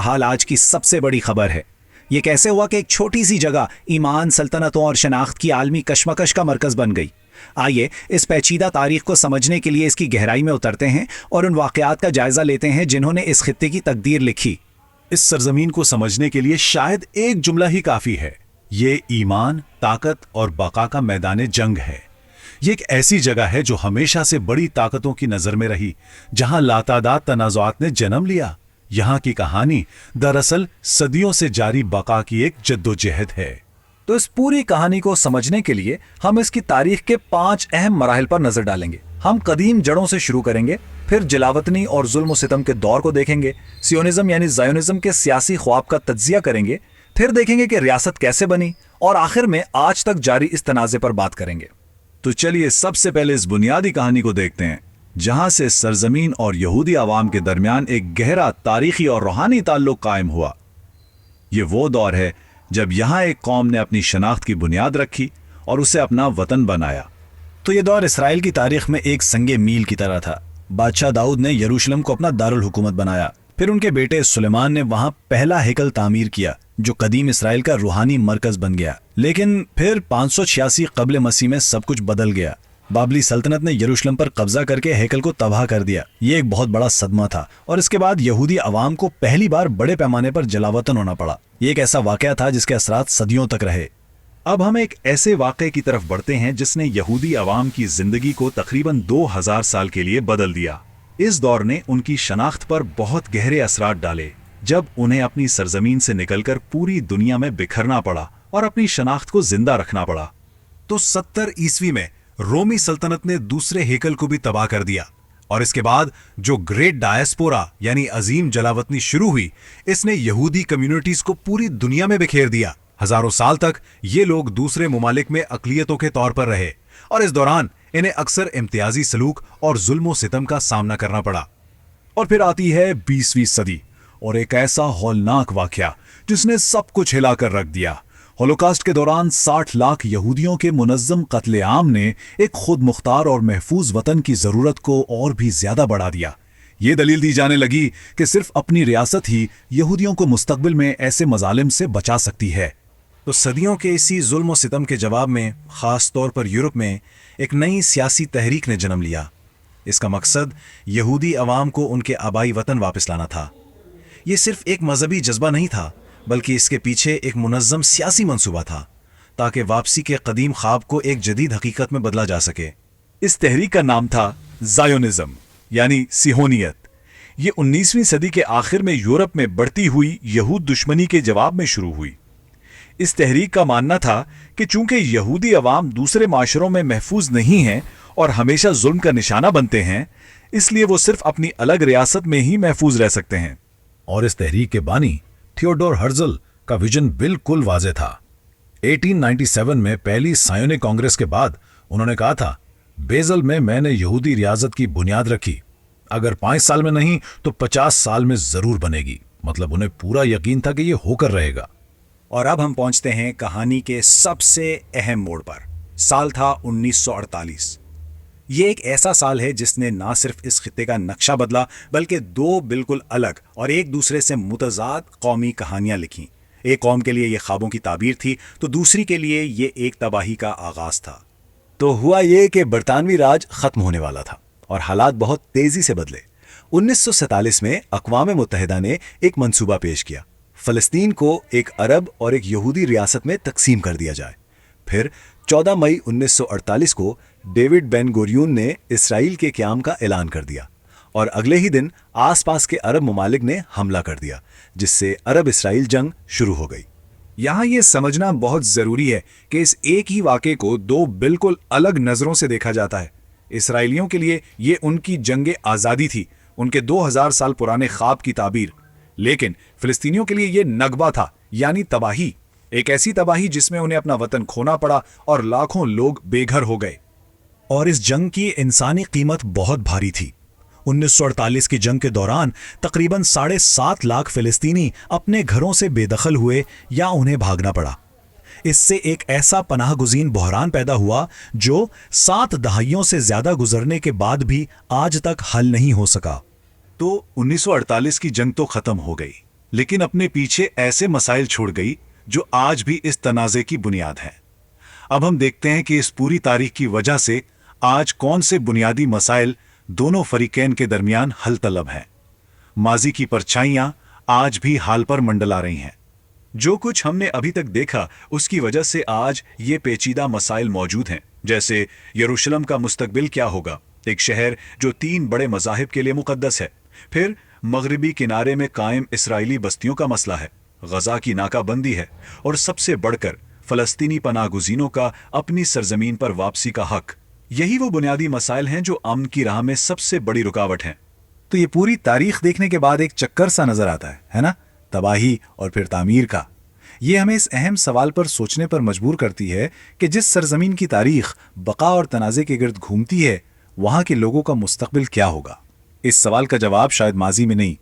हाल आज की सबसे बड़ी खबर है। ये कैसे हुआ कि एक छोटी सी जगह ईमान, सल्तनतों और शनाख्त की आलमी कशमकश का मरकज बन गई। आइए इस पेचीदा तारीख को समझने के लिए इसकी गहराई में उतरते हैं और उन वाकयात का जायजा लेते हैं जिन्होंने इस खित्ते की तकदीर लिखी। इस सरजमीन को समझने के लिए शायद एक जुमला ही काफी है। ये ईमान, ताकत और बका का मैदान जंग है। ये एक ऐसी जगह है जो हमेशा से बड़ी ताकतों की नजर में रही, जहां लातादाद तनाज़ुआत ने जन्म लिया। यहाँ की कहानी दरअसल सदियों से जारी बका की एक जद्दोजहद है। तो इस पूरी कहानी को समझने के लिए हम इसकी तारीख के 5 अहम मराहिल पर नजर डालेंगे। हम कदीम जड़ों से शुरू करेंगे, फिर जलावतनी और जुल्म सितम के दौर को देखेंगे, सियोनिज्म यानी ज़ायोनिज्म के सियासी ख्वाब का तज्जिया करेंगे, फिर देखेंगे कि रियासत कैसे बनी और आखिर में आज तक जारी इस तनाज़े पर बात करेंगे। तो चलिए सबसे पहले इस बुनियादी कहानी को देखते हैं, जहां से सरजमीन और यहूदी आवाम के दरमियान एक गहरा तारीखी और रूहानी ताल्लुक कायम हुआ। ये वो दौर है जब यहाँ एक कौम ने अपनी शनाख्त की बुनियाद रखी और उसे अपना वतन बनाया। तो ये दौर इसराइल की तारीख में एक संगे मील की तरह था। बादशाह दाऊद ने यरूशलेम को अपना दारुल हुकूमत बनाया, फिर उनके बेटे सुलेमान ने वहां पहला हैकल तामीर किया जो कदीम इसराइल का रूहानी मरकज बन गया। लेकिन फिर 586 कब्ल मसीह में सब कुछ बदल गया। बाबली सल्तनत ने यरूशलेम पर कब्जा करके हैकल को तबाह कर दिया। ये एक बहुत बड़ा सदमा था और इसके बाद यहूदी अवाम को पहली बार बड़े पैमाने पर जलावतन होना पड़ा। ये एक ऐसा वाकया था जिसके असरात सदियों तक रहे। अब हम एक ऐसे वाक़े की तरफ बढ़ते हैं जिसने यहूदी अवाम की जिंदगी को तकरीबन 2000 साल के लिए बदल दिया। इस दौर ने उनकी शनाख्त पर बहुत गहरे असरात डाले, जब उन्हें अपनी सरजमीन से निकलकर पूरी दुनिया में बिखरना पड़ा और अपनी शनाख्त को जिंदा रखना पड़ा। तो 70 ईस्वी में रोमी सल्तनत ने दूसरे हेकल को भी तबाह कर दिया और इसके बाद जो ग्रेट डायस्पोरा यानी अजीम जलावतनी शुरू हुई, इसने यहूदी कम्युनिटीज को पूरी दुनिया में बिखेर दिया। हजारों साल तक ये लोग दूसरे मुमालिक में अकलियतों के तौर पर रहे और इस दौरान इन्हें अक्सर इम्तियाजी सलूक और जुल्म सितम का सामना करना पड़ा। और फिर आती है 20वीं सदी और एक ऐसा हौलनाक वाकया जिसने सब कुछ हिलाकर रख दिया। होलोकास्ट के दौरान 60 लाख यहूदियों के मुनज़्ज़म कत्लेआम ने एक खुद मुख्तार और महफूज वतन की जरूरत को और भी ज्यादा बढ़ा दिया। ये दलील दी जाने लगी कि सिर्फ अपनी रियासत ही यहूदियों को मुस्तकबिल में ऐसे मजालिम से बचा सकती है। तो सदियों के इसी जुल्म सितम के जवाब में खास तौर पर यूरोप में एक नई सियासी तहरीक ने जन्म लिया। इसका मकसद यहूदी अवाम को उनके आबाई वतन वापस लाना था। ये सिर्फ एक मजहबी जज्बा नहीं था, बल्कि इसके पीछे एक मुनज़्ज़म सियासी मंसूबा था ताकि वापसी के कदीम ख्वाब को एक जदीद हकीकत में बदला जा सके। इस तहरीक का नाम था ज़ायोनिज्म यानी सिहोनियत। ये 19वीं सदी के आखिर में यूरोप में बढ़ती हुई यहूद दुश्मनी के जवाब में शुरू हुई। इस तहरीक का मानना था कि चूंकि यहूदी अवाम दूसरे माशरों में महफूज नहीं हैं और हमेशा जुल्म का निशाना बनते हैं, इसलिए वो सिर्फ अपनी अलग रियासत में ही महफूज रह सकते हैं। और इस तहरीक के बानी थियोडोर हर्जल का विजन बिल्कुल वाज़ेह था। 1897 में पहली सायोनिक कांग्रेस के बाद उन्होंने कहा था, बेजल में मैंने यहूदी रियासत की बुनियाद रखी, अगर 5 साल में नहीं तो 50 साल में जरूर बनेगी। मतलब उन्हें पूरा यकीन था कि यह होकर रहेगा। और अब हम पहुंचते हैं कहानी के सबसे अहम मोड़ पर। साल था 1948। ये एक ऐसा साल है जिसने ना सिर्फ इस खित्ते का नक्शा बदला, बल्कि 2 बिल्कुल अलग और एक दूसरे से मुतजाद कौमी कहानियां लिखी। एक कौम के लिए ये ख्वाबों की ताबीर थी, तो दूसरी के लिए ये एक तबाही का आगाज था। तो हुआ ये कि बरतानवी राज खत्म होने वाला था और हालात बहुत तेजी से बदले। 1947 में अक़वाम मुत्तहिदा ने एक मंसूबा पेश किया, फ़लस्तीन को एक अरब और एक यहूदी रियासत में तकसीम कर दिया जाए। फिर 14 मई 1948 को डेविड बेन गुरियन ने इसराइल के क़याम का ऐलान कर दिया और अगले ही दिन आसपास के अरब ममालिक ने हमला कर दिया, जिससे अरब इसराइल जंग शुरू हो गई। यहाँ ये समझना बहुत ज़रूरी है कि इस एक ही वाक़े को 2 बिल्कुल अलग नज़रों से देखा जाता है। इसराइलियों के लिए ये उनकी जंग आज़ादी थी, उनके 2000 साल पुराने ख्वाब की ताबीर। लेकिन फ़िलिस्तीनियों के लिए ये नगबा था, यानी तबाही। एक ऐसी तबाही जिसमें उन्हें अपना वतन खोना पड़ा और लाखों लोग बेघर हो गए। और इस जंग की इंसानी कीमत बहुत भारी थी। 1948 की जंग के दौरान तकरीबन 7.5 लाख फ़िलिस्तीनी अपने घरों से बेदखल हुए या उन्हें भागना पड़ा। इससे एक ऐसा पनाहगुज़ीन बहरान पैदा हुआ जो 7 दहाइयों से ज़्यादा गुजरने के बाद भी आज तक हल नहीं हो सका। तो 1948 की जंग तो खत्म हो गई, लेकिन अपने पीछे ऐसे मसाइल छोड़ गई जो आज भी इस तनाज़े की बुनियाद हैं। अब हम देखते हैं कि इस पूरी तारीख की वजह से आज कौन से बुनियादी मसाइल दोनों फरीकैन के दरमियान हल तलब हैं। माजी की परछाइयां आज भी हाल पर मंडला रही हैं। जो कुछ हमने अभी तक देखा उसकी वजह से आज ये पेचीदा मसाइल मौजूद हैं, जैसे यरूशलेम का मुस्तकबिल क्या होगा, एक शहर जो 3 बड़े मज़ाहिब के लिए मुक़द्दस है। फिर मगरबी किनारे में कायम इसराइली बस्तियों का मसला है, गजा की नाकाबंदी है, और सबसे बढ़कर फलस्तीनी पनाहगुज़ीनों का अपनी सरजमीन पर वापसी का हक। यही वो बुनियादी मसाइल हैं जो अमन की राह में सबसे बड़ी रुकावट हैं। तो ये पूरी तारीख देखने के बाद एक चक्कर सा नजर आता है ना, तबाही और फिर तामीर का। ये हमें इस अहम सवाल पर सोचने पर मजबूर करती है कि जिस सरजमीन की तारीख बका और तनाज़े के गिर्द घूमती है, वहां के लोगों का मुस्तकबिल क्या होगा। इस सवाल का जवाब शायद माजी में नहीं